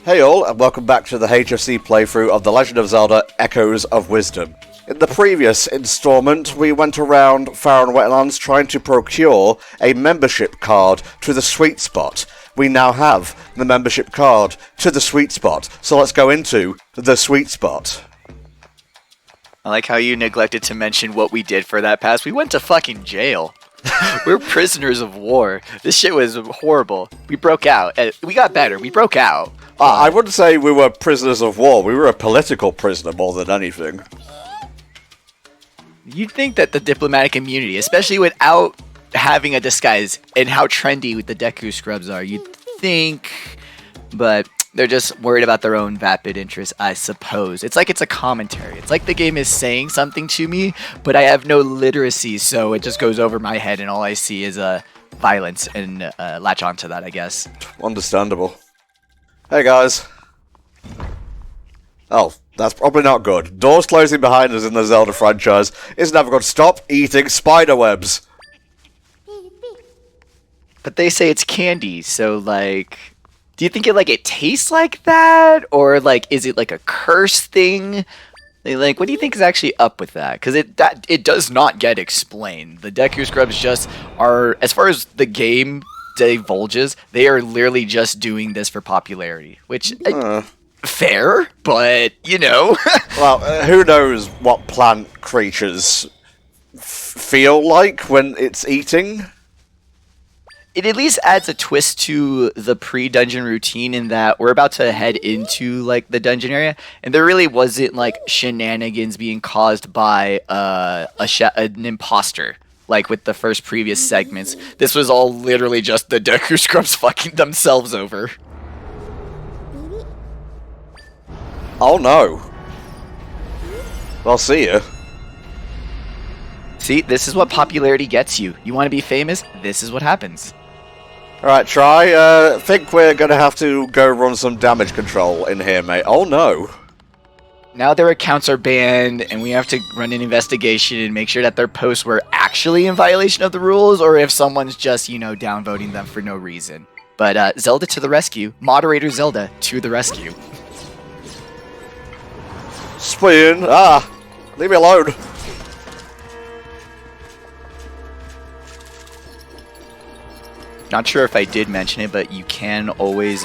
Hey all, and welcome back to the HFC playthrough of The Legend of Zelda Echoes of Wisdom. In the previous installment, we went around Faron Wetlands trying to procure a membership card to the Sweet Spot. We now have the membership card to the Sweet Spot, so let's go into the Sweet Spot. I like how you neglected to mention what we did for that pass. We went to fucking jail. We're prisoners of war. This shit was horrible. We broke out. We got better. We broke out. I wouldn't say we were prisoners of war. We were a political prisoner more than anything. You'd think that the diplomatic immunity, especially without having a disguise and how trendy the Deku scrubs are, you'd think, but they're just worried about their own vapid interests, I suppose. It's like it's a commentary. It's like the game is saying something to me, but I have no literacy, so it just goes over my head and all I see is violence and latch onto that, I guess. Understandable. Hey guys. Oh, that's probably not good. Doors closing behind us in the Zelda franchise is never going to stop eating spider webs. But they say it's candy, so like, do you think it tastes like that, or like is it like a curse thing? Like, what do you think is actually up with that? Because it does not get explained. The Deku scrubs just are, as far as the game divulges, they are literally just doing this for popularity, which fair, but you know. Well, who knows what plant creatures feel like when it's eating? It at least adds a twist to the pre-dungeon routine in that we're about to head into like the dungeon area, and there really wasn't like shenanigans being caused by an imposter like with the first previous segments. This was all literally just the Deku scrubs fucking themselves over. Oh no. Well, see ya. See, this is what popularity gets you. You want to be famous? This is what happens. Alright, try. Think we're gonna have to go run some damage control in here, mate. Oh no. Now their accounts are banned, and we have to run an investigation and make sure that their posts were actually in violation of the rules, or if someone's just, you know, downvoting them for no reason. But Zelda to the rescue. Moderator Zelda to the rescue. Spin. Leave me alone. Not sure if I did mention it, but you can always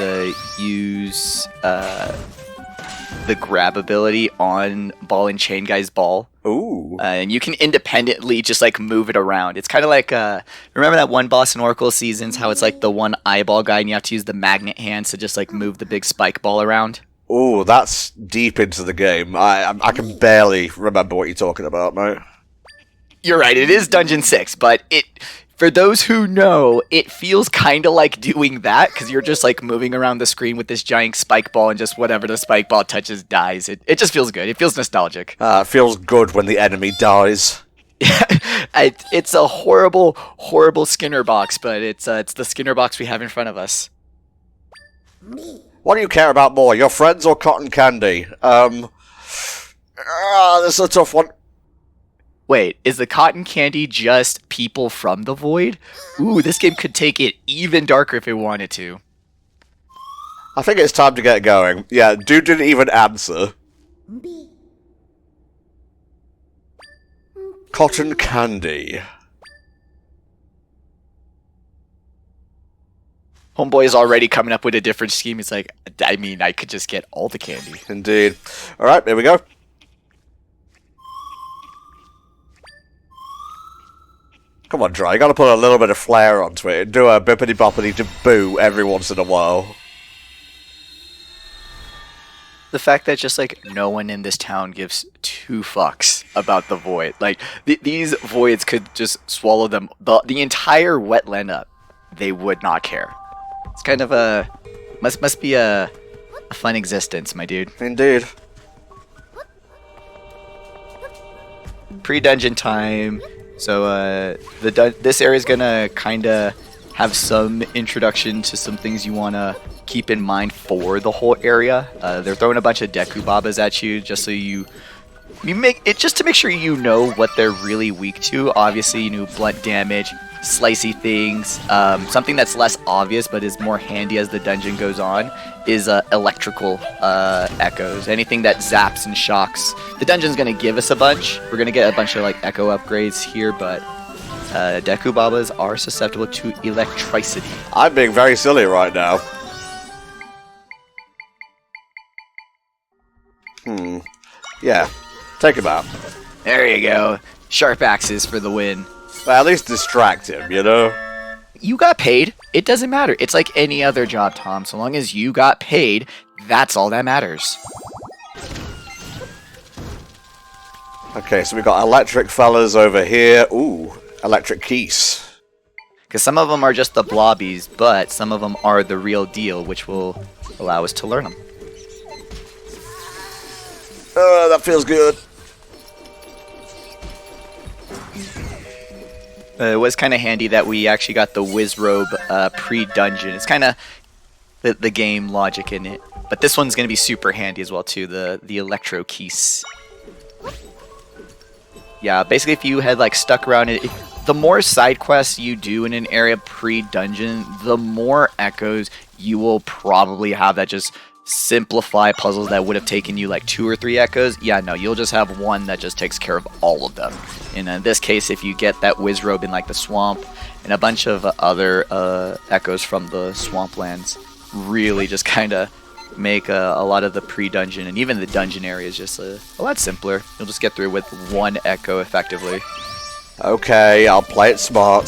use the grab ability on Ball and Chain Guy's ball. Ooh. And you can independently just like move it around. It's kind of like, remember that one boss in Oracle Seasons, how it's like the one eyeball guy and you have to use the magnet hands to just like move the big spike ball around? Ooh, that's deep into the game. I can barely remember what you're talking about, mate. You're right, it is Dungeon 6, but for those who know, it feels kind of like doing that, because you're just like moving around the screen with this giant spike ball and just whatever the spike ball touches dies. It just feels good. It feels nostalgic. It feels good when the enemy dies. It's a horrible, horrible Skinner box, but it's the Skinner box we have in front of us. What do you care about more, your friends or cotton candy? This is a tough one. Wait, is the cotton candy just people from the void? Ooh, this game could take it even darker if it wanted to. I think it's time to get going. Yeah, dude didn't even answer. Cotton candy. Homeboy is already coming up with a different scheme. He's like, I mean, I could just get all the candy. Indeed. Alright, here we go. Come on, Dry, you gotta put a little bit of flair onto it and do a bippity-boppity to boo every once in a while. The fact that just like no one in this town gives two fucks about the void. Like these voids could just swallow them, the entire wetland up. They would not care. It's kind of must be a fun existence, my dude. Indeed. Pre-dungeon time. So this area is gonna kind of have some introduction to some things you want to keep in mind for the whole area. They're throwing a bunch of Deku Babas at you just so you make it, just to make sure you know what they're really weak to. Obviously, you know, blunt damage, slicey things. Something that's less obvious but is more handy as the dungeon goes on is electrical echoes. Anything that zaps and shocks. The dungeon's gonna give us a bunch. We're gonna get a bunch of like echo upgrades here, but Deku Babas are susceptible to electricity. I'm being very silly right now. Yeah, take him out. There you go. Sharp axes for the win. Well, at least distract him, you know? You got paid. It doesn't matter. It's like any other job, Tom. So long as you got paid, that's all that matters. Okay, so we got electric fellas over here. Ooh, electric keys. Because some of them are just the blobbies, but some of them are the real deal, which will allow us to learn them. That feels good. It was kind of handy that we actually got the Wizrobe pre-dungeon. It's kind of the game logic in it. But this one's going to be super handy as well, too, the Electro Keys. Yeah, basically if you had like stuck around it, the more side quests you do in an area pre-dungeon, the more echoes you will probably have that just simplify puzzles that would have taken you like 2 or 3 echoes. Yeah, no, you'll just have one that just takes care of all of them. And in this case, if you get that Wizrobe in like the swamp and a bunch of other echoes from the swamplands, really just kind of make a lot of the pre-dungeon and even the dungeon areas just a lot simpler. You'll just get through with 1 echo effectively. Okay, I'll play it smart.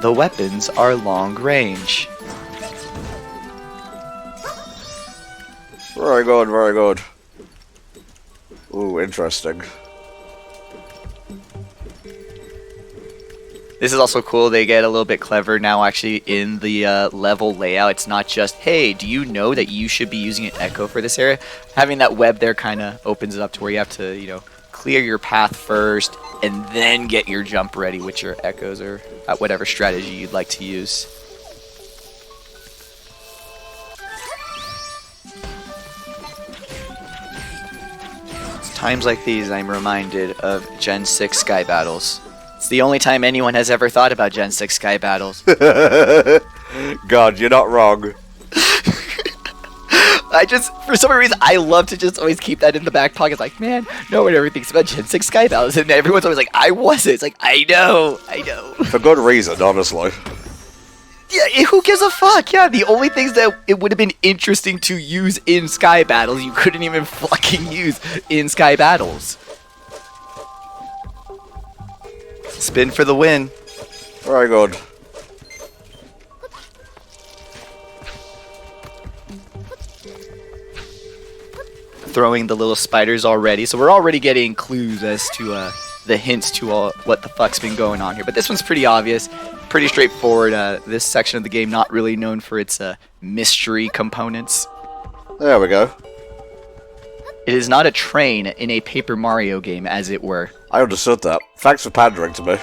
The weapons are long range. Very good, very good. Ooh, interesting. This is also cool. They get a little bit clever now actually in the level layout. It's not just, hey, do you know that you should be using an echo for this area? Having that web there kind of opens it up to where you have to, you know, clear your path first and then get your jump ready with your echoes or whatever strategy you'd like to use. Times like these, I'm reminded of Gen 6 Sky Battles. It's the only time anyone has ever thought about Gen 6 Sky Battles. God, you're not wrong. For some reason, I love to just always keep that in the back pocket. Like, man, no one ever thinks about Gen 6 Sky Battles. And everyone's always like, I wasn't. It's like, I know. For good reason, honestly. Yeah, who gives a fuck? Yeah, the only things that it would have been interesting to use in Sky Battles, you couldn't even fucking use in Sky Battles. Spin for the win. Very good. Throwing the little spiders already, so we're already getting clues as to the hints to what the fuck's been going on here. But this one's pretty obvious. Pretty straightforward. This section of the game not really known for its mystery components. There we go. It is not a train in a Paper Mario game, as it were. I understood that. Thanks for pandering to me.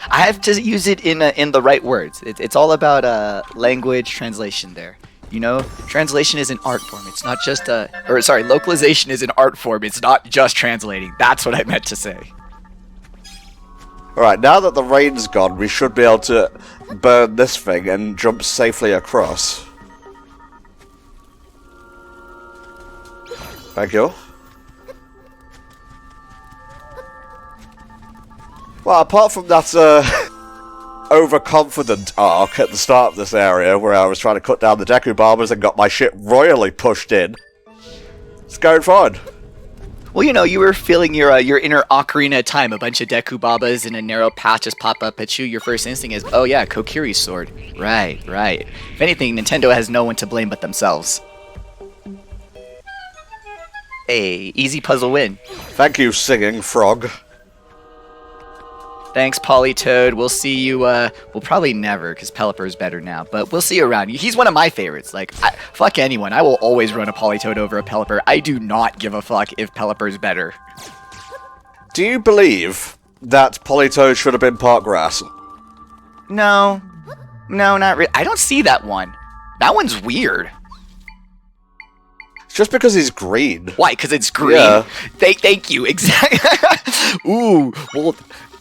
I have to use it in the right words. It's all about language translation there. You know, translation is an art form. It's not just localization is an art form. It's not just translating. That's what I meant to say. Alright, now that the rain's gone, we should be able to burn this thing and jump safely across. Thank you. Well, apart from that overconfident arc at the start of this area, where I was trying to cut down the Deku Babas and got my shit royally pushed in, it's going fine. Well, you know, you were feeling your inner ocarina of time. A bunch of Deku Babas in a narrow path just pop up at you. Your first instinct is, oh yeah, Kokiri's sword. Right. If anything, Nintendo has no one to blame but themselves. Hey, easy puzzle win. Thank you, singing frog. Thanks, Politoad. We'll see you, well, probably never, because Pelipper's better now, but we'll see you around. He's one of my favorites. Like, fuck anyone. I will always run a Politoad over a Pelipper. I do not give a fuck if Pelipper's better. Do you believe that Politoad should have been part grass? No, not really. I don't see that one. That one's weird. Just because he's green. Why? Because it's green? Yeah. Thank you. Exactly. Ooh, well,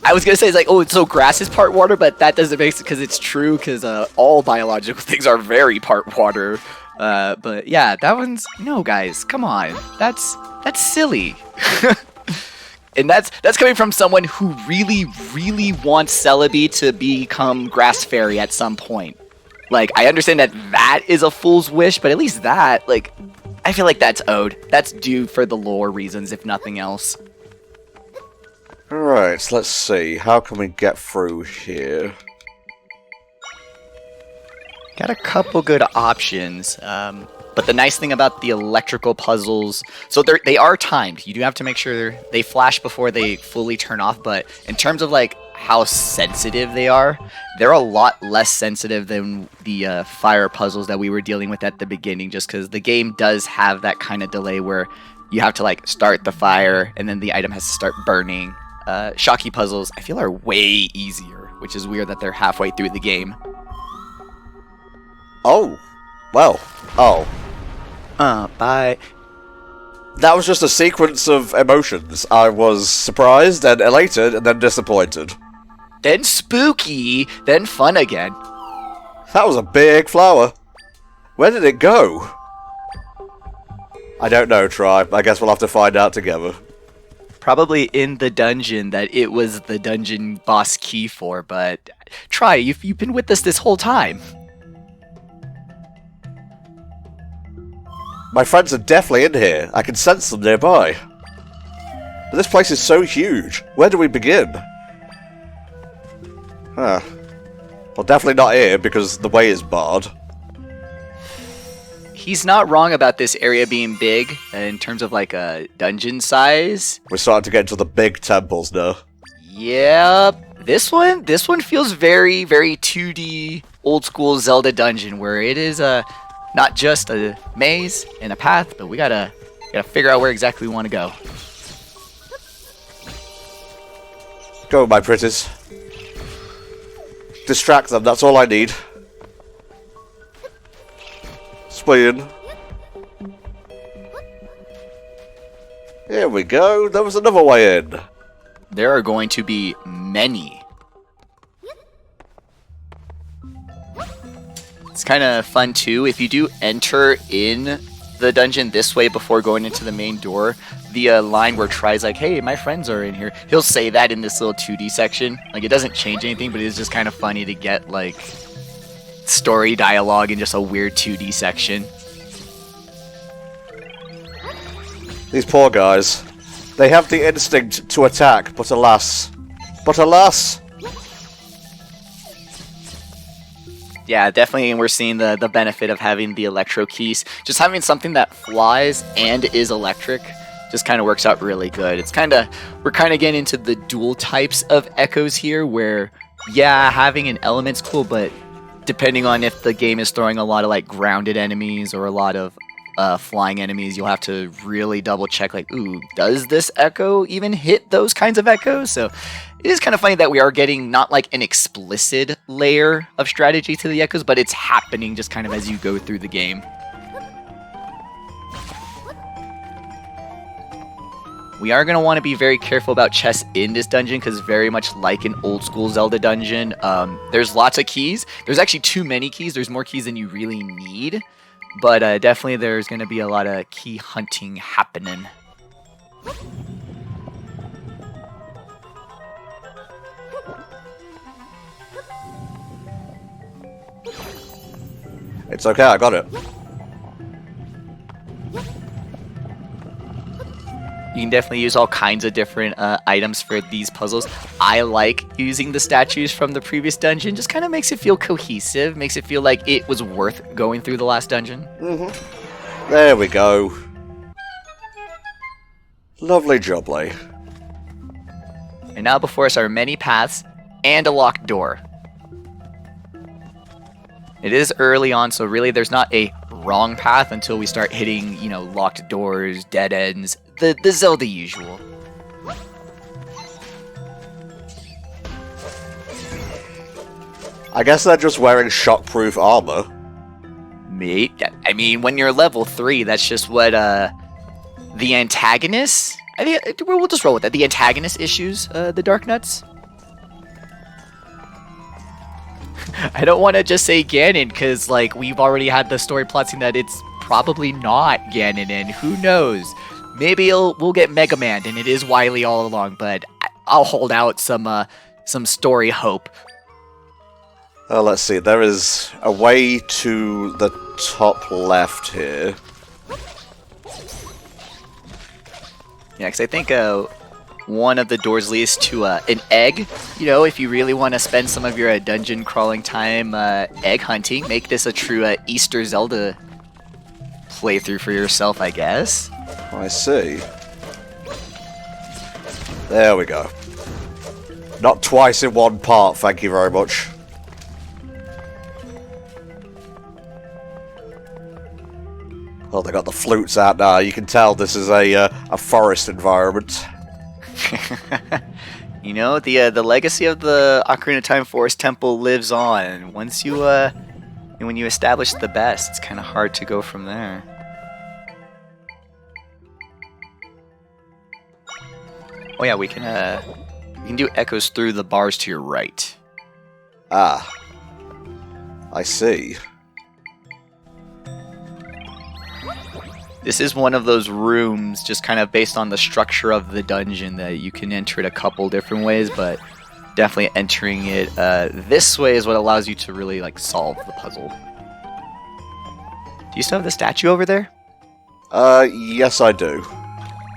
I was gonna say, it's like, oh, so grass is part water, but that doesn't make sense because it's true, because all biological things are very part water. But yeah, that one's, no, guys, come on, that's silly. And that's coming from someone who really wants Celebi to become Grass Fairy at some point. Like, I understand that is a fool's wish, but at least that, like, I feel like that's owed. That's due for the lore reasons, if nothing else. Alright, so let's see. How can we get through here? Got a couple good options, but the nice thing about the electrical puzzles, so they are timed. You do have to make sure they flash before they fully turn off, but in terms of like how sensitive they're a lot less sensitive than the fire puzzles that we were dealing with at the beginning, just because the game does have that kind of delay where you have to like start the fire and then the item has to start burning. Shocky puzzles, I feel, are way easier, which is weird that they're halfway through the game. Oh. Well. Oh. Bye. That was just a sequence of emotions. I was surprised and elated and then disappointed. Then spooky, then fun again. That was a big flower. Where did it go? I don't know, Tribe. I guess we'll have to find out together. Probably in the dungeon that it was the dungeon boss key for, but try, you've been with us this whole time. My friends are definitely in here. I can sense them nearby. But this place is so huge. Where do we begin? Huh. Well, definitely not here because the way is barred. He's not wrong about this area being big in terms of like a dungeon size. We're starting to get into the big temples now. Yep. This one feels very, very 2D old school Zelda dungeon where it is not just a maze and a path, but we gotta figure out where exactly we want to go. Go, my pretties. Distract them, that's all I need. Spleen. Here we go, there was another way in. There are going to be many. It's kind of fun too. If you do enter in the dungeon this way before going into the main door, the line where Try's like, hey, my friends are in here, he'll say that in this little 2D section. Like, it doesn't change anything, but it's just kind of funny to get like story dialogue in just a weird 2D section. These poor guys. They have the instinct to attack, but alas. Yeah, definitely we're seeing the benefit of having the electro keys. Just having something that flies and is electric just kind of works out really good. We're kind of getting into the dual types of echoes here where, yeah, having an element's cool, but depending on if the game is throwing a lot of like grounded enemies or a lot of flying enemies, you'll have to really double check, like, ooh, does this echo even hit those kinds of echoes? So it is kind of funny that we are getting not like an explicit layer of strategy to the echoes, but it's happening just kind of as you go through the game. We are going to want to be very careful about chests in this dungeon because very much like an old school Zelda dungeon, there's lots of keys. There's actually too many keys. There's more keys than you really need. But definitely there's going to be a lot of key hunting happening. It's okay, I got it. You can definitely use all kinds of different items for these puzzles. I like using the statues from the previous dungeon. Just kind of makes it feel cohesive. Makes it feel like it was worth going through the last dungeon. Mm-hmm. There we go. Lovely jubbly. And now before us are many paths and a locked door. It is early on, so really there's not a wrong path until we start hitting, you know, locked doors, dead ends, the Zelda usual. I guess they're just wearing shockproof armor. I mean, when you're level 3, that's just what the antagonist... we'll just roll with that. The antagonist issues the Dark Nuts. I don't want to just say Ganon because, like, we've already had the story plotting that it's probably not Ganon, and who knows? Maybe we'll get Mega Man, and it is Wily all along. But I'll hold out some story hope. Let's see. There is a way to the top left here. Yeah, because I think one of the doors leads to an egg. You know, if you really want to spend some of your dungeon crawling time egg hunting, make this a true Easter Zelda playthrough for yourself, I guess. I see. There we go. Not twice in one part, thank you very much. Oh, they got the flutes out now. You can tell this is a forest environment. You know, the legacy of the Ocarina of Time Forest Temple lives on. Once you when you establish the best, it's kind of hard to go from there. Oh yeah, we can do echoes through the bars to your right. Ah, I see. This is one of those rooms, just kind of based on the structure of the dungeon, that you can enter it a couple different ways, but definitely entering it this way is what allows you to really like solve the puzzle. Do you still have the statue over there? Yes I do.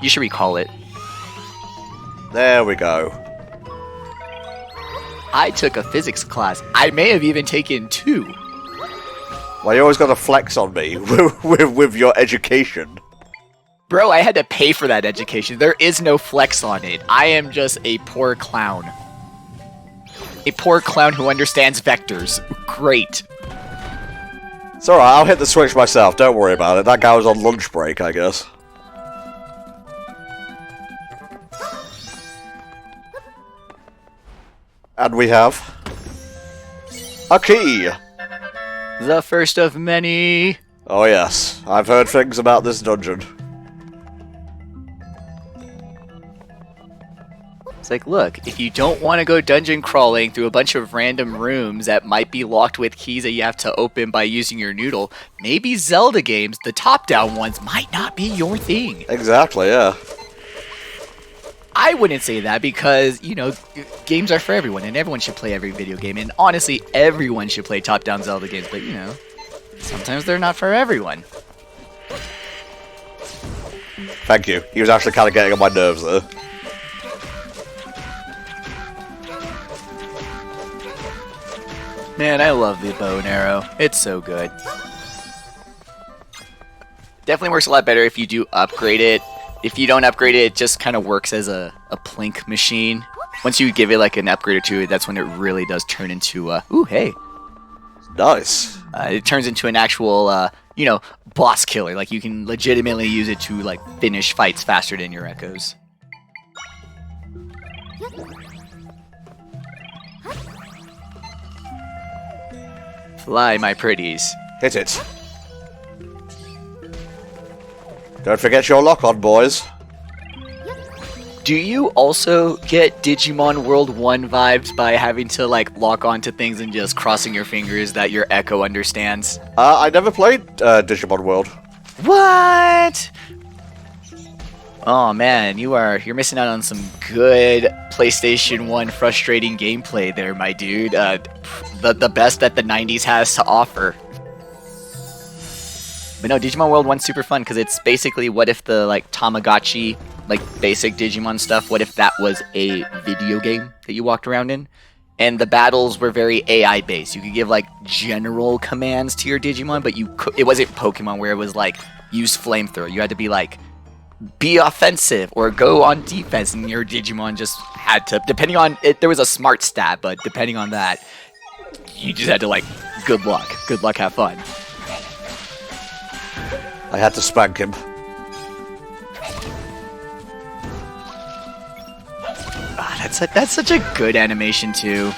You should recall it. There we go. I took a physics class. I may have even taken 2. Well, you always got to flex on me with your education. Bro, I had to pay for that education. There is no flex on it. I am just a poor clown. A poor clown who understands vectors. Great. It's alright, I'll hit the switch myself, don't worry about it. That guy was on lunch break, I guess. And we have a key! The first of many. Oh yes, I've heard things about this dungeon. It's like, look, if you don't want to go dungeon crawling through a bunch of random rooms that might be locked with keys that you have to open by using your noodle, maybe Zelda games, the top-down ones, might not be your thing. Exactly, yeah. I wouldn't say that because, you know, games are for everyone, and everyone should play every video game. And honestly, everyone should play top-down Zelda games, but, you know, sometimes they're not for everyone. Thank you. He was actually kind of getting on my nerves there. Man, I love the bow and arrow. It's so good. Definitely works a lot better if you do upgrade it. If you don't upgrade it, it just kind of works as a plink machine. Once you give it like an upgrade or two, that's when it really does turn into, ooh, hey. Nice. It turns into an actual, you know, boss killer. Like, you can legitimately use it to, like, finish fights faster than your echoes. Fly, my pretties. Hit it. Don't forget your lock-on, boys. Do you also get Digimon World 1 vibes by having to, like, lock onto things and just crossing your fingers that your Echo understands? I never played Digimon World. What? Oh man, you're missing out on some good PlayStation 1 frustrating gameplay there, my dude. The best that the 90s has to offer. But no, Digimon World 1's super fun because it's basically what if the like Tamagotchi, like basic Digimon stuff, what if that was a video game that you walked around in? And the battles were very AI based. You could give like general commands to your Digimon, but it wasn't Pokemon where it was like use flamethrower. You had to be like be offensive or go on defense, and your Digimon just had to, depending on it, there was a smart stat, but depending on that, you just had to like good luck, have fun. I had to spank him. That's such a good animation too.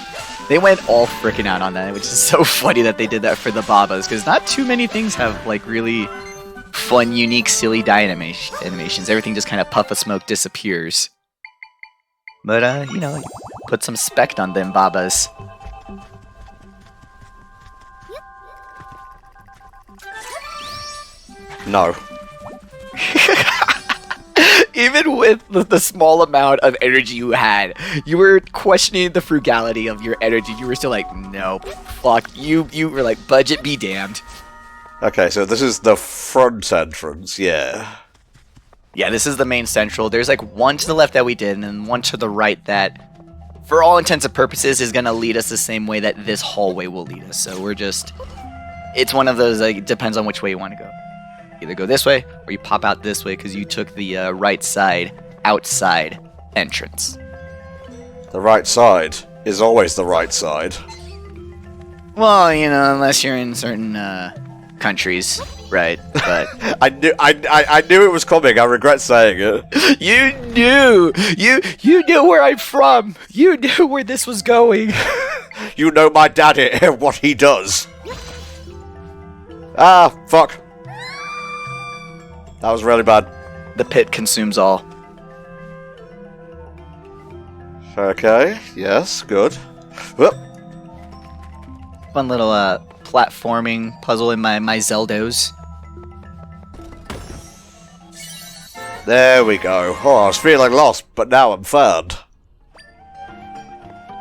They went all freaking out on that, which is so funny that they did that for the Babas, because not too many things have like really fun, unique, silly die animations. Everything just kind of puff of smoke disappears. But you know, put some spect on them Babas. No. Even with the small amount of energy you had, you were questioning the frugality of your energy. You were still like, nope, fuck. You were like, budget be damned. Okay, so this is the front entrance, yeah. Yeah, this is the main central. There's like one to the left that we did, and then one to the right that, for all intents and purposes, is going to lead us the same way that this hallway will lead us. So we're just... It's one of those, like, it depends on which way you want to go. Either go this way, or you pop out this way because you took the right side, outside entrance. The right side is always the right side. Well, you know, unless you're in certain countries, right? But I knew it was coming. I regret saying it. you knew where I'm from. You knew where this was going. You know my daddy and what he does. Ah, fuck. That was really bad. The pit consumes all. Okay, yes, good. Whoop. Fun little platforming puzzle in my Zeldos. There we go. Oh, I was feeling lost, but now I'm found.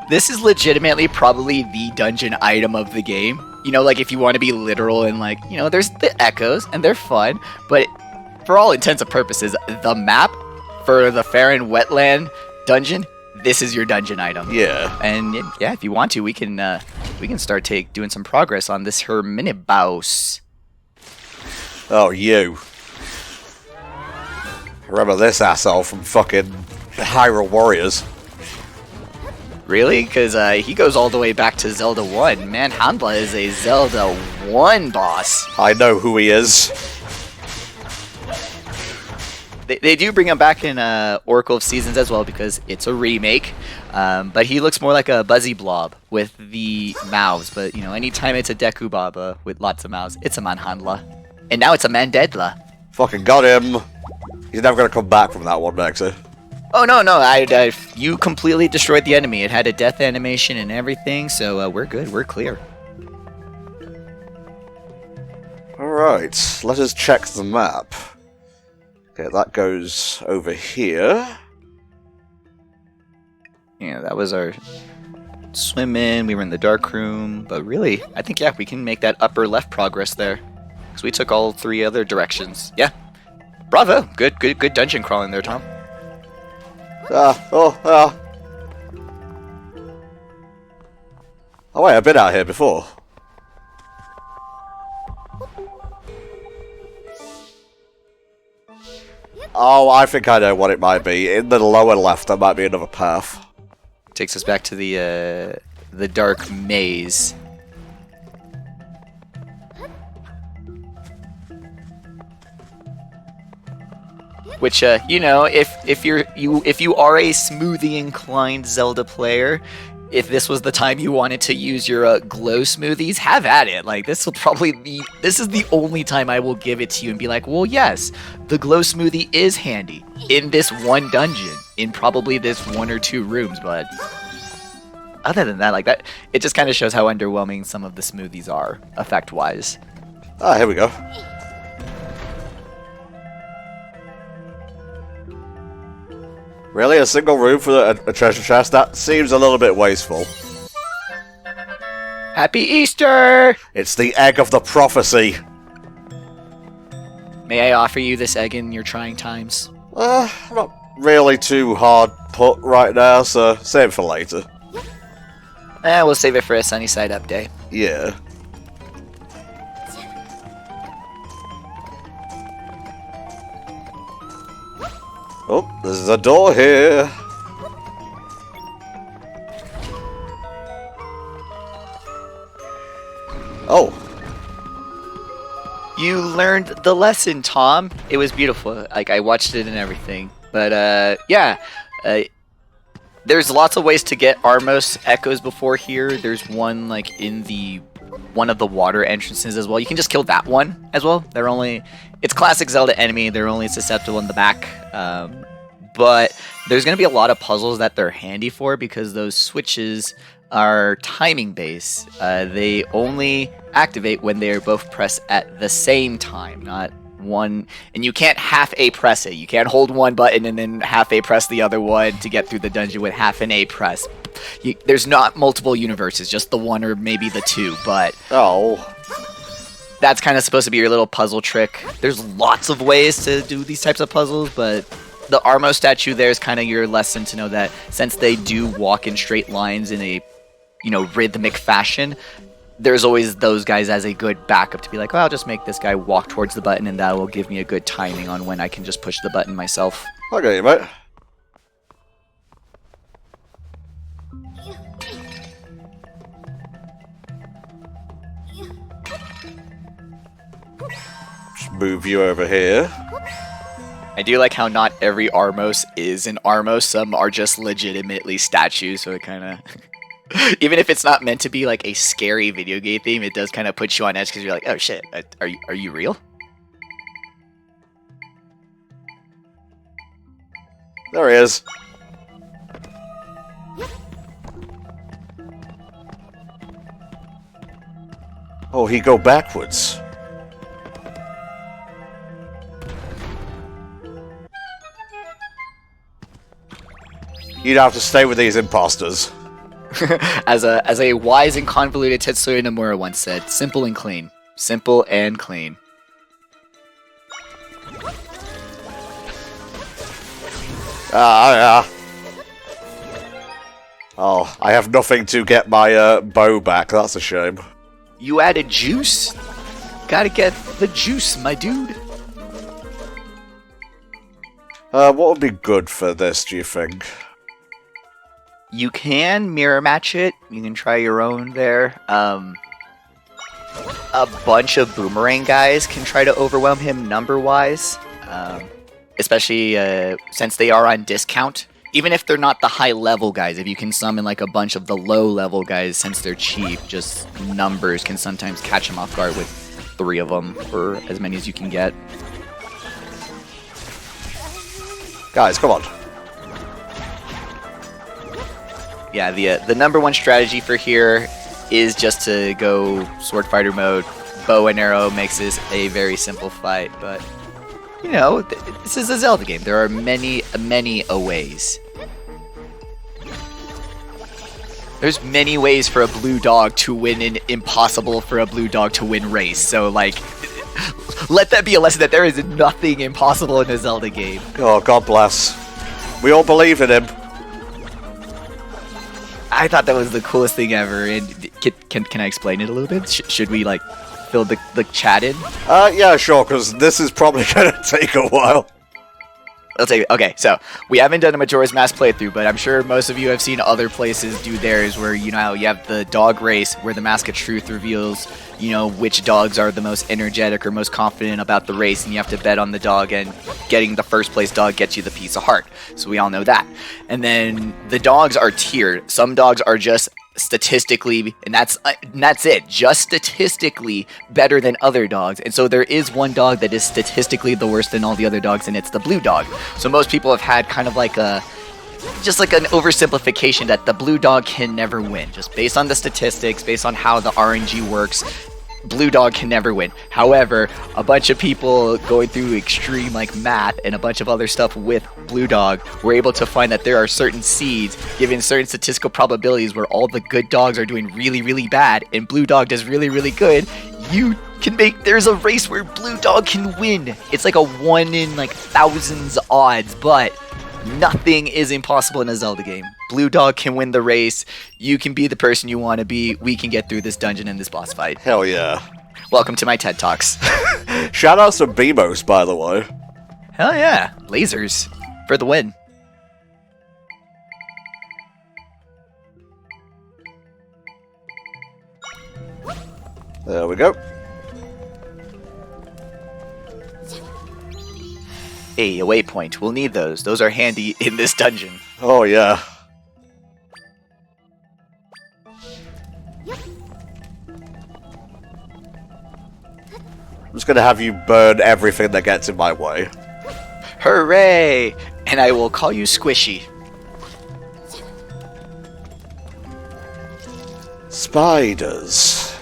This is legitimately probably the dungeon item of the game. You know, like if you want to be literal and like, you know, there's the echoes and they're fun, but for all intents and purposes, the map for the Faron wetland dungeon, this is your dungeon item. Yeah. And yeah, if you want to, we can start doing some progress on this her mini boss. Oh, you. Remember this asshole from fucking Hyrule Warriors. Really? Because he goes all the way back to Zelda 1. Man, Handla is a Zelda 1 boss. I know who he is. They do bring him back in Oracle of Seasons as well because it's a remake. But he looks more like a Buzzy Blob with the mouths. But, you know, anytime it's a Deku Baba with lots of mouths, it's a Manhandla. And now it's a Mandedla. Fucking got him. He's never gonna come back from that one, Maxie. Oh, no. You completely destroyed the enemy. It had a death animation and everything, so we're good. We're clear. Alright, let us check the map. Okay, that goes over here. Yeah, that was our swim in. We were in the dark room. But really, I think, yeah, we can make that upper left progress there. Because we took all 3 other directions. Yeah. Bravo. Good dungeon crawling there, Tom. Oh wait, I've been out here before. Oh, I think I know what it might be. In the lower left, there might be another path. Takes us back to the dark maze. Which, you know, if you are a smoothie inclined Zelda player, if this was the time you wanted to use your glow smoothies, have at it. Like, this is the only time I will give it to you and be like, well, yes, the glow smoothie is handy in this one dungeon, in probably this 1 or 2 rooms, but other than that, like that, it just kind of shows how underwhelming some of the smoothies are, effect-wise. Ah, here we go. Really? A single room for a treasure chest? That seems a little bit wasteful. Happy Easter! It's the egg of the prophecy. May I offer you this egg in your trying times? Not really too hard put right now, so save it for later. We'll save it for a sunny side up day. Yeah. Oh, there's a door here. Oh. You learned the lesson, Tom. It was beautiful. Like, I watched it and everything. But, yeah. There's lots of ways to get Armos echoes before here. There's one, like, in one of the water entrances as well. You can just kill that one as well. It's classic Zelda enemy. They're only susceptible in the back. But there's going to be a lot of puzzles that they're handy for because those switches are timing based. They only activate when they are both pressed at the same time, not one, and you can't half A press it. You can't hold one button and then half A press the other one to get through the dungeon with half an A press. There's not multiple universes, just the one or maybe the two, but that's kind of supposed to be your little puzzle trick. There's lots of ways to do these types of puzzles, but the Armo statue there is kind of your lesson to know that since they do walk in straight lines in a, rhythmic fashion, there's always those guys as a good backup to be like, well, I'll just make this guy walk towards the button and that will give me a good timing on when I can just push the button myself. Okay, mate. Just move you over here. I do like how not every Armos is an Armos. Some are just legitimately statues, so it kind of... Even if it's not meant to be like a scary video game theme, it does kind of put you on edge because you're like, oh shit, are you real? There he is. Oh, he go backwards. You'd have to stay with these imposters. As a wise and convoluted Tetsuya Nomura once said, simple and clean. Simple and clean. Yeah. Oh, I have nothing to get my bow back. That's a shame. You added juice? Gotta get the juice, my dude. What would be good for this, do you think? You can mirror match it. You can try your own there. A bunch of boomerang guys can try to overwhelm him number-wise. Especially since they are on discount. Even if they're not the high-level guys, if you can summon like a bunch of the low-level guys, since they're cheap, just numbers can sometimes catch them off guard with 3 of them, or as many as you can get. Guys, come on. Yeah, the number one strategy for here is just to go sword fighter mode. Bow and arrow makes this a very simple fight, but this is a Zelda game. There are many ways. There's many ways for a blue dog to win an impossible for a blue dog to win race. So like, let that be a lesson that there is nothing impossible in a Zelda game. Oh, God bless. We all believe in him. I thought that was the coolest thing ever. And can I explain it a little bit? Should we like fill the chat in? Yeah, sure, because this is probably going to take a while. I'll take it. Okay, so we haven't done a Majora's Mask playthrough, but I'm sure most of you have seen other places do theirs where, you have the dog race where the Mask of Truth reveals, which dogs are the most energetic or most confident about the race, and you have to bet on the dog, and getting the first place dog gets you the piece of heart. So we all know that. And then the dogs are tiered. Some dogs are just statistically, and that's it, just statistically better than other dogs. And so there is one dog that is statistically the worst than all the other dogs, and it's the blue dog. So most people have had kind of like an oversimplification that the blue dog can never win, just based on the statistics, based on how the RNG works. Blue dog can never win. However, a bunch of people going through extreme like math and a bunch of other stuff with blue dog were able to find that there are certain seeds given certain statistical probabilities where all the good dogs are doing really, really bad and blue dog does really, really good. There's a race where blue dog can win. It's like a 1 in like thousands odds, but nothing is impossible in a Zelda game. Blue dog can win the race. You can be the person you want to be. We can get through this dungeon and this boss fight. Hell yeah. Welcome to my TED Talks. Shout out to Beamos, by the way. Hell yeah. Lasers. For the win. There we go. Hey, a waypoint. We'll need those. Those are handy in this dungeon. Oh, yeah. I'm just gonna have you burn everything that gets in my way. Hooray! And I will call you Squishy. Spiders.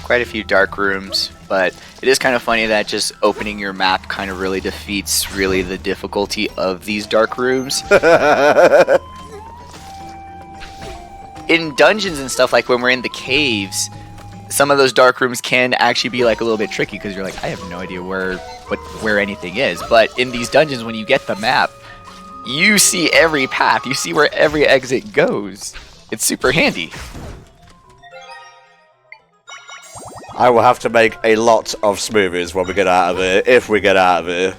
quite a few dark rooms, but it is kind of funny that just opening your map kind of really defeats really the difficulty of these dark rooms. In dungeons and stuff, like when we're in the caves, some of those dark rooms can actually be like a little bit tricky because you're like, I have no idea where anything is. But in these dungeons, when you get the map, you see every path. You see where every exit goes. It's super handy. I will have to make a lot of smoothies when we get out of here, if we get out of here.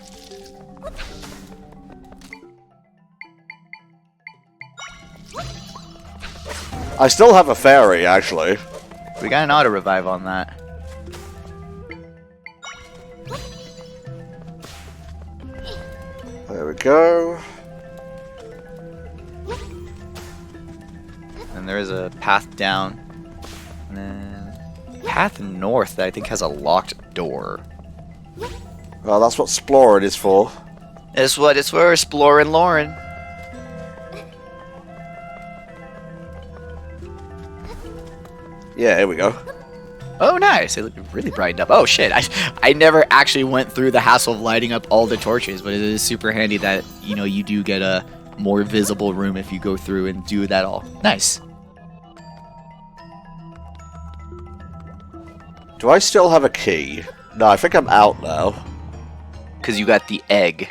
I still have a fairy, actually. We got an auto revive on that. There we go. And there is a path down. And then path north that I think has a locked door. Well, that's what exploring is for. It's what it's for, exploring Lauren. Yeah, here we go. Oh, nice. It really brightened up. Oh, shit. I never actually went through the hassle of lighting up all the torches, but it is super handy that, you know, you do get a more visible room if you go through and do that all. Nice. Do I still have a key? No, I think I'm out now. Because you got the egg.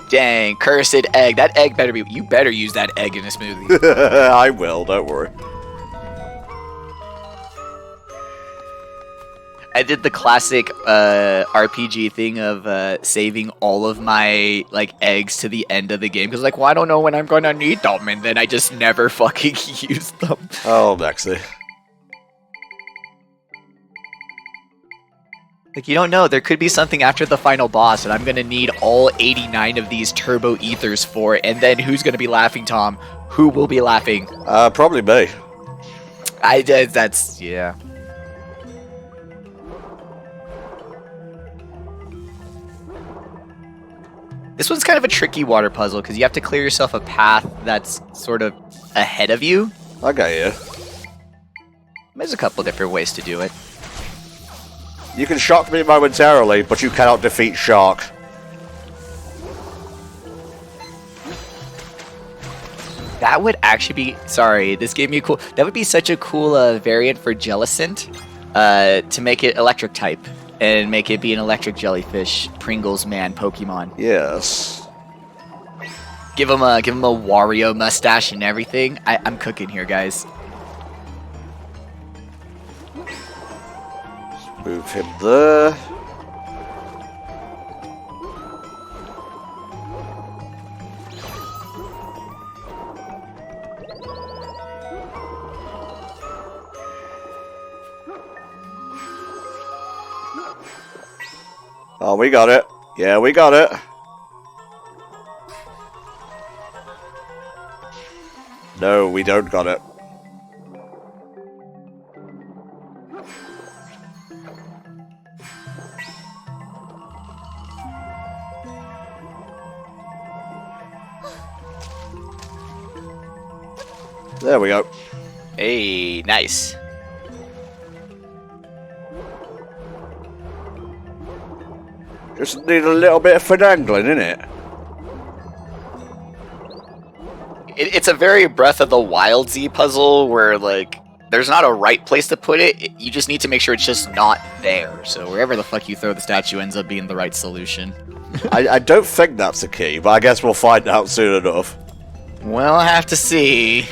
Dang, cursed egg. That egg better be... You better use that egg in a smoothie. I will, don't worry. I did the classic RPG thing of saving all of my like eggs to the end of the game. Because like, well, I don't know when I'm going to need them. And then I just never fucking used them. Oh, Maxie. Like, you don't know. There could be something after the final boss, and I'm going to need all 89 of these turbo ethers for it. And then who's going to be laughing, Tom? Who will be laughing? Probably me. That's, yeah. This one's kind of a tricky water puzzle, because you have to clear yourself a path that's sort of ahead of you. I got you. There's a couple different ways to do it. You can shock me momentarily, but you cannot defeat Shark. That would actually be... Sorry, this gave me a cool... That would be such a cool variant for Jellicent. To make it electric type. And make it be an electric jellyfish Pringles man Pokemon. Yes. Give him a Wario mustache and everything. I'm cooking here, guys. Move him there. Oh, we got it. Yeah, we got it. No, we don't got it. There we go. Hey, nice. Just need a little bit of finagling, innit? It's a very Breath of the Wild Z puzzle where, like, there's not a right place to put it. You just need to make sure it's just not there. So wherever the fuck you throw the statue ends up being the right solution. I don't think that's the key, but I guess we'll find out soon enough. Well, I have to see.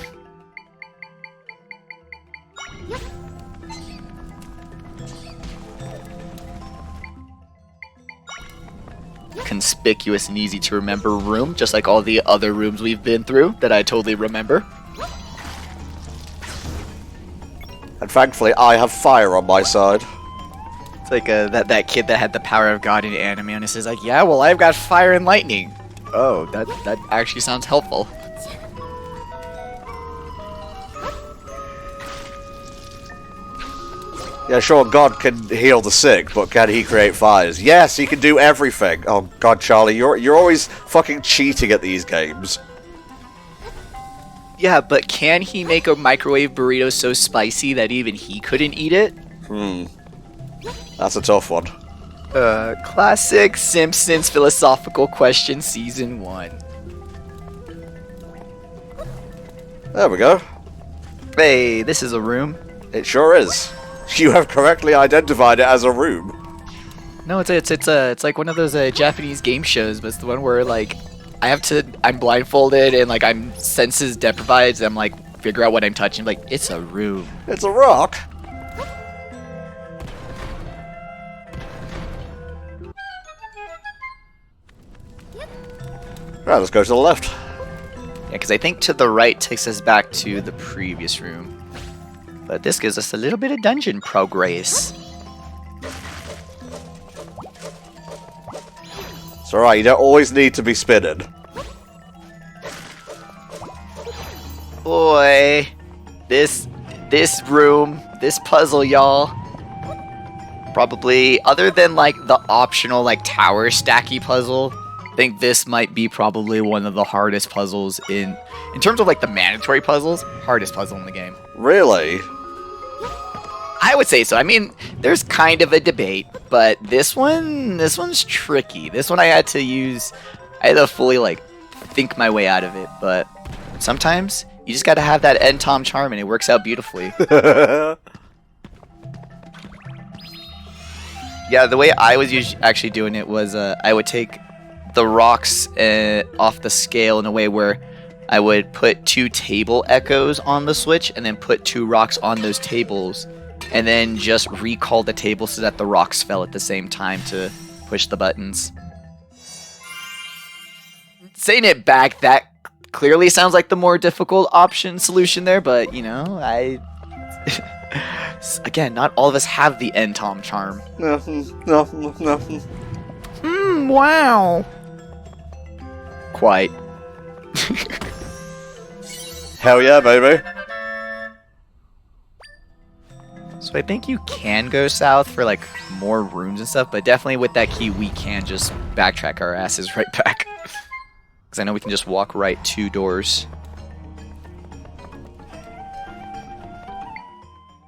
Conspicuous and easy to remember room, just like all the other rooms we've been through that I totally remember. And thankfully, I have fire on my side. It's like that kid that had the power of God in anime, and it says like, yeah, well, I've got fire and lightning. Oh, that actually sounds helpful. Yeah, sure, God can heal the sick, but can he create fires? Yes, he can do everything. Oh God, Charlie, you're always fucking cheating at these games. Yeah, but can he make a microwave burrito so spicy that even he couldn't eat it? That's a tough one. Classic Simpsons philosophical question season 1. There we go. Hey, this is a room. It sure is. You have correctly identified it as a room. No, it's like one of those Japanese game shows, but it's the one where like I'm blindfolded and like I'm senses deprived. And I'm like figure out what I'm touching. Like it's a room. It's a rock. Right, let's go to the left. Yeah, because I think to the right takes us back to the previous room. But this gives us a little bit of dungeon progress. It's alright, you don't always need to be spinning. Boy, this room, this puzzle, y'all. Probably, other than like the optional like tower stacky puzzle, I think this might be probably one of the hardest puzzles in terms of like the mandatory puzzles, hardest puzzle in the game. Really? I would say so. I mean, there's kind of a debate, but this one's tricky. This one I had to fully like think my way out of it, but sometimes you just gotta have that end Tom charm and it works out beautifully. Yeah, the way I was actually doing it was I would take the rocks off the scale in a way where I would put 2 table echoes on the switch and then put 2 rocks on those tables and then just recall the table so that the rocks fell at the same time to push the buttons. Saying it back, that clearly sounds like the more difficult solution there, but you know, again, not all of us have the end Tom charm. No. Wow. Quite. Hell yeah, baby. So I think you can go south for like more rooms and stuff, but definitely with that key we can just backtrack our asses right back. Because I know we can just walk right 2 doors.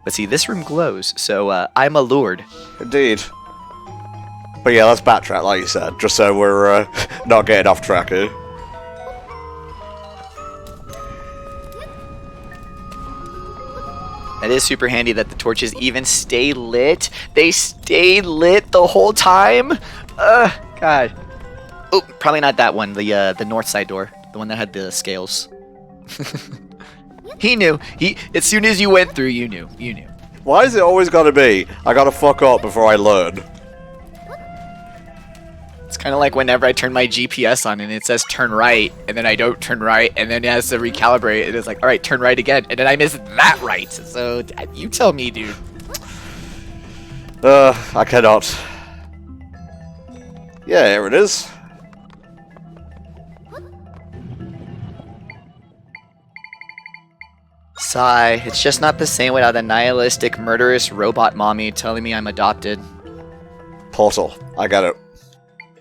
But see, this room glows, so I'm allured. Indeed. But yeah, let's backtrack like you said, just so we're not getting off track here. That is super handy that the torches even stay lit. They stay lit the whole time. God. Oh, probably not that one. The north side door, the one that had the scales. He knew. As soon as you went through, you knew. You knew. Why is it always gotta be, I gotta fuck up before I learn? It's kind of like whenever I turn my GPS on and it says turn right, and then I don't turn right, and then it has to recalibrate, and it's like, alright, turn right again, and then I miss that right. So, you tell me, dude. I cannot. Yeah, here it is. Sigh. It's just not the same without a nihilistic, murderous robot mommy telling me I'm adopted. Portal. I got it.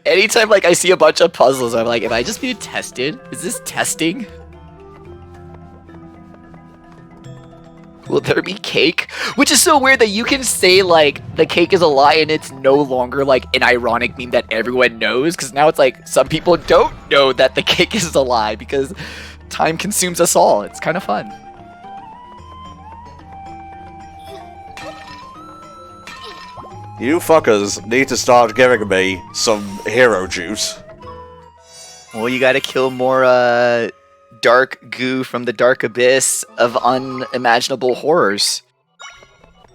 Anytime like I see a bunch of puzzles, I'm like, am I just being tested? Is this testing? Will there be cake? Which is so weird that you can say like the cake is a lie and it's no longer like an ironic meme that everyone knows, because now it's like some people don't know that the cake is a lie because time consumes us all. It's kind of fun. You fuckers need to start giving me some hero juice. Well, you gotta kill more dark goo from the dark abyss of unimaginable horrors.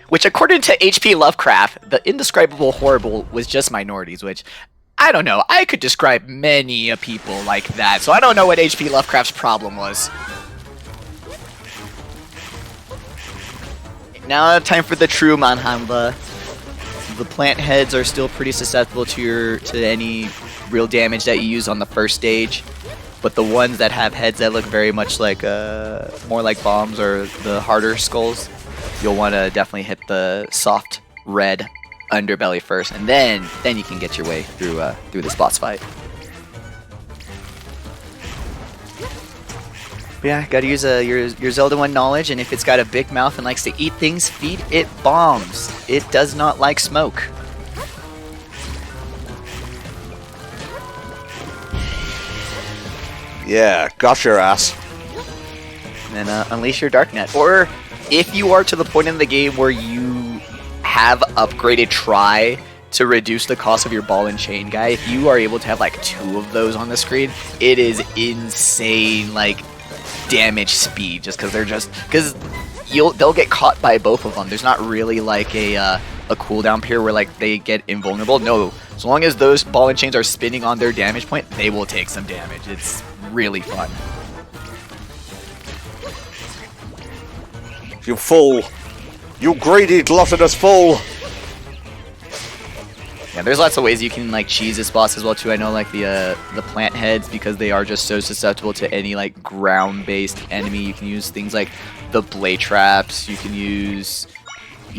Which, according to H.P. Lovecraft, the indescribable horrible was just minorities, which, I don't know, I could describe many a people like that, so I don't know what H.P. Lovecraft's problem was. Now, time for the true Manhandla. The plant heads are still pretty susceptible to any real damage that you use on the first stage, but the ones that have heads that look very much like more like bombs or the harder skulls, you'll want to definitely hit the soft red underbelly first, and then you can get your way through this boss fight. But yeah, gotta use your Zelda 1 knowledge, and if it's got a big mouth and likes to eat things, feed it bombs. It does not like smoke. Yeah, got your ass. And then unleash your Dark Net. Or if you are to the point in the game where you have upgraded Try to reduce the cost of your ball and chain guy, if you are able to have like 2 of those on the screen, it is insane, like, damage speed, just because they'll get caught by both of them. There's not really like a cooldown period where like they get invulnerable. No, as long as those ball and chains are spinning on their damage point, they will take some damage. It's really fun. You fool! You greedy, gluttonous fool! Yeah, there's lots of ways you can like cheese this boss as well too. I know like the plant heads, because they are just so susceptible to any like ground-based enemy. You can use things like the blade traps. You can use,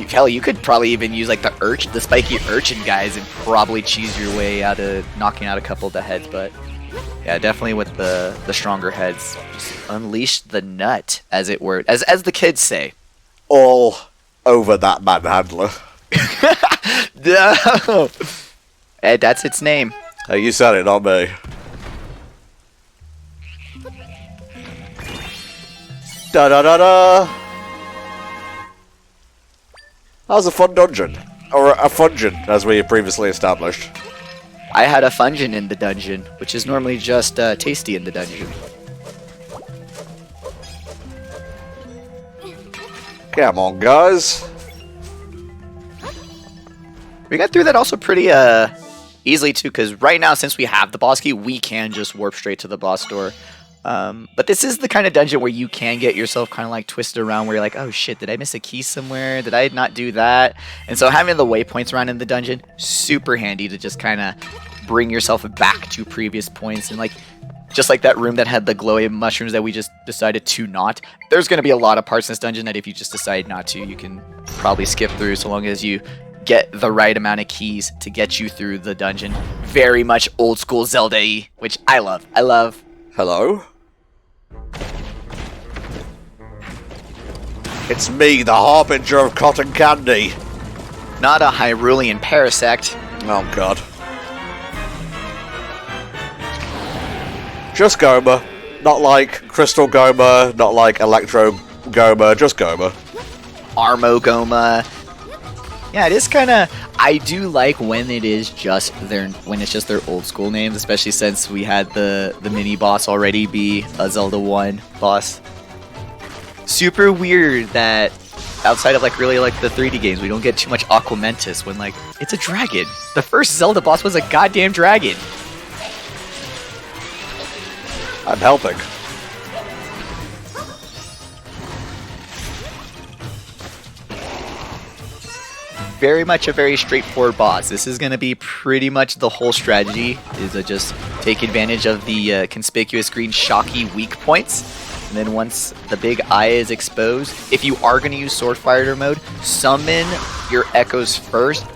Kelly, you could probably even use like the spiky urchin guys and probably cheese your way out of knocking out a couple of the heads. But yeah, definitely with the stronger heads, just unleash the nut, as it were, as the kids say. All over that manhandler. No. Ed, that's its name. Hey, you said it, not me. Da da da da. That was a fun dungeon, or a fungeon, as we previously established. I had a fungin in the dungeon, which is normally just tasty in the dungeon. Come on, guys. We got through that also pretty easily too, because right now, since we have the boss key, we can just warp straight to the boss door. But this is the kind of dungeon where you can get yourself kind of like twisted around, where you're like, oh shit, did I miss a key somewhere? Did I not do that? And so having the waypoints around in the dungeon, super handy to just kind of bring yourself back to previous points. And like, just like that room that had the glowing mushrooms that we just decided to not, there's going to be a lot of parts in this dungeon that if you just decide not to, you can probably skip through, so long as you get the right amount of keys to get you through the dungeon. Very much old school Zelda-y, which I love. I love. Hello? It's me, the Harbinger of Cotton Candy. Not a Hyrulean parasect. Oh god. Just Goma. Not like Crystal Goma, not like Electro Goma, just Goma. Armo Goma. Yeah, it is kind of. I do like when it is just their old school names, especially since we had the mini boss already be a Zelda 1 boss. Super weird that outside of like really like the 3D games, we don't get too much Aquamentus when like it's a dragon. The first Zelda boss was a goddamn dragon. I'm helping. Very much a very straightforward boss. This is going to be pretty much the whole strategy, is to just take advantage of the conspicuous green shocky weak points. And then once the big eye is exposed, if you are going to use Sword Fighter mode, summon your echoes first,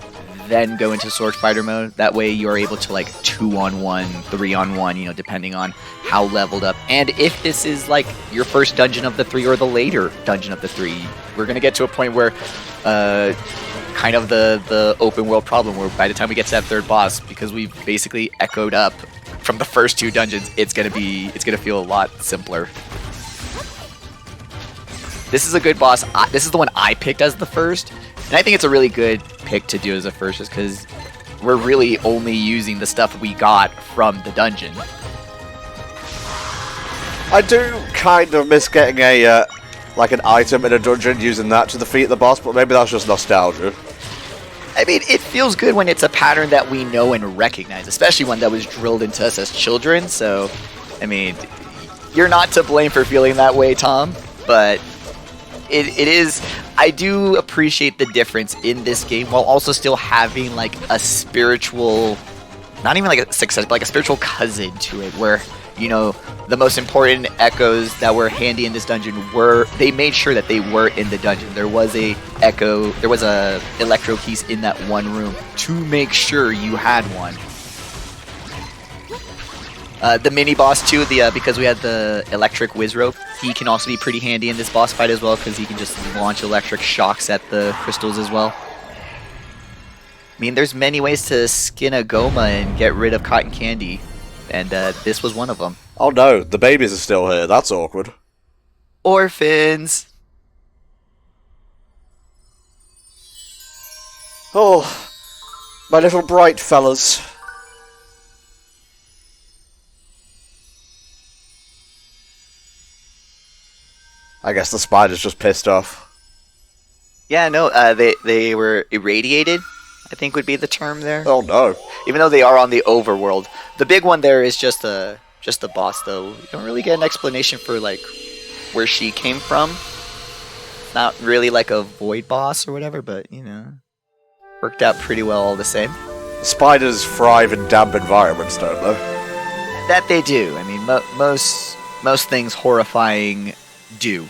then go into Sword Fighter mode. That way you are able to like 2-on-1, 3-on-1, you know, depending on how leveled up. And if this is like your first dungeon of the 3 or the later dungeon of the 3, we're going to get to a point where kind of the open world problem, where by the time we get to that third boss, because we've basically echoed up from the first 2 dungeons, it's gonna feel a lot simpler. This is a good boss. This is the one I picked as the first, and I think it's a really good pick to do as a first, just because we're really only using the stuff we got from the dungeon. I do kind of miss getting a like an item in a dungeon, using that to defeat the boss, but maybe that's just nostalgia. I mean, it feels good when it's a pattern that we know and recognize, especially one that was drilled into us as children. So, I mean, you're not to blame for feeling that way, Tom, but it is. I do appreciate the difference in this game, while also still having like a spiritual, not even like a success, but like a spiritual cousin to it, where, you know, the most important echoes that were handy in this dungeon they made sure that they were in the dungeon. There was a electro piece in that one room to make sure you had one. The mini boss too, because we had the electric whiz rope, he can also be pretty handy in this boss fight as well, because he can just launch electric shocks at the crystals as well. I mean, there's many ways to skin a Goma and get rid of cotton candy, and this was one of them. Oh no, the babies are still here. That's awkward. Orphans! Oh, my little bright fellas. I guess the spider's just pissed off. Yeah, no, they were irradiated, I think would be the term there. Oh no. Even though they are on the overworld. The big one there is just a boss, though. You don't really get an explanation for, like, where she came from. Not really like a void boss or whatever, but, you know, worked out pretty well all the same. Spiders thrive in damp environments, don't they? That they do. I mean, most things horrifying do.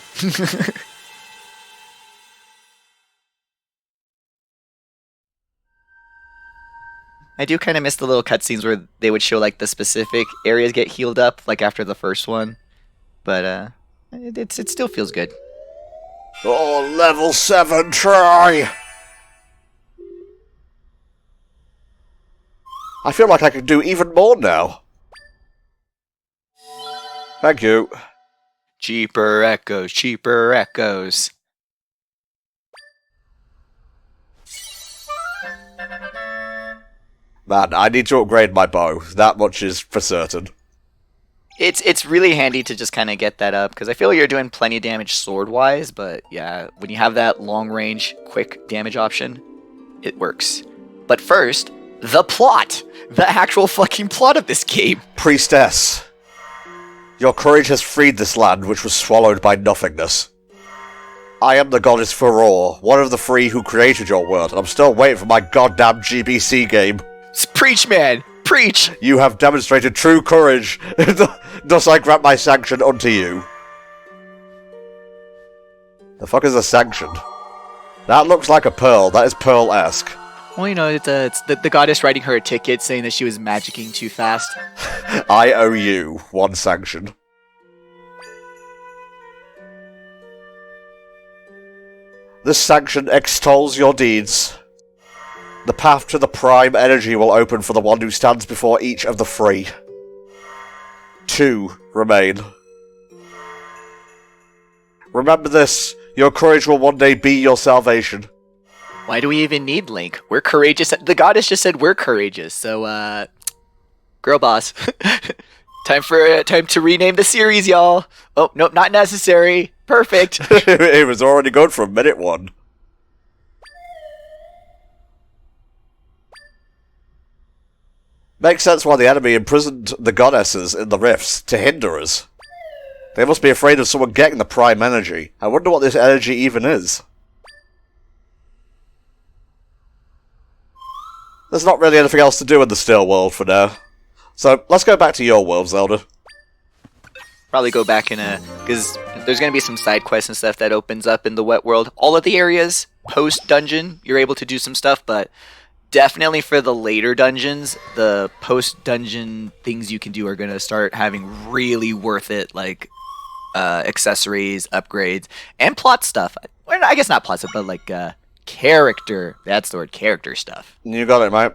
I do kind of miss the little cutscenes where they would show like the specific areas get healed up, like after the first one. But it still feels good. Oh, level 7 try! I feel like I could do even more now. Thank you. Cheaper echoes, cheaper echoes. Man, I need to upgrade my bow. That much is for certain. It's really handy to just kind of get that up, because I feel like you're doing plenty of damage sword-wise, but yeah, when you have that long-range, quick damage option, it works. But first, the plot! The actual fucking plot of this game! Priestess, your courage has freed this land which was swallowed by nothingness. I am the goddess Faron, one of the three who created your world, and I'm still waiting for my goddamn GBC game. Preach, man! Preach! You have demonstrated true courage, thus I grant my sanction unto you. The fuck is a sanction? That looks like a pearl. That is pearl-esque. Well, you know, it's the goddess writing her a ticket saying that she was magicking too fast. I owe you one sanction. This sanction extols your deeds. The path to the prime energy will open for the one who stands before each of the three. 2 remain. Remember this, your courage will one day be your salvation. Why do we even need Link? We're courageous. The goddess just said we're courageous, so, girl boss. Time to rename the series, y'all. Oh, nope, not necessary. Perfect. It was already good from minute 1. Makes sense why the enemy imprisoned the goddesses in the rifts, to hinder us. They must be afraid of someone getting the prime energy. I wonder what this energy even is. There's not really anything else to do in the still world for now. So, let's go back to your world, Zelda. Probably go back because there's going to be some side quests and stuff that opens up in the wet world. All of the areas, post-dungeon, you're able to do some stuff, but definitely for the later dungeons, the post-dungeon things you can do are going to start having really worth it, like accessories, upgrades, and plot stuff. Well, I guess not plot stuff, but like character. That's the word, character stuff. You got it, mate.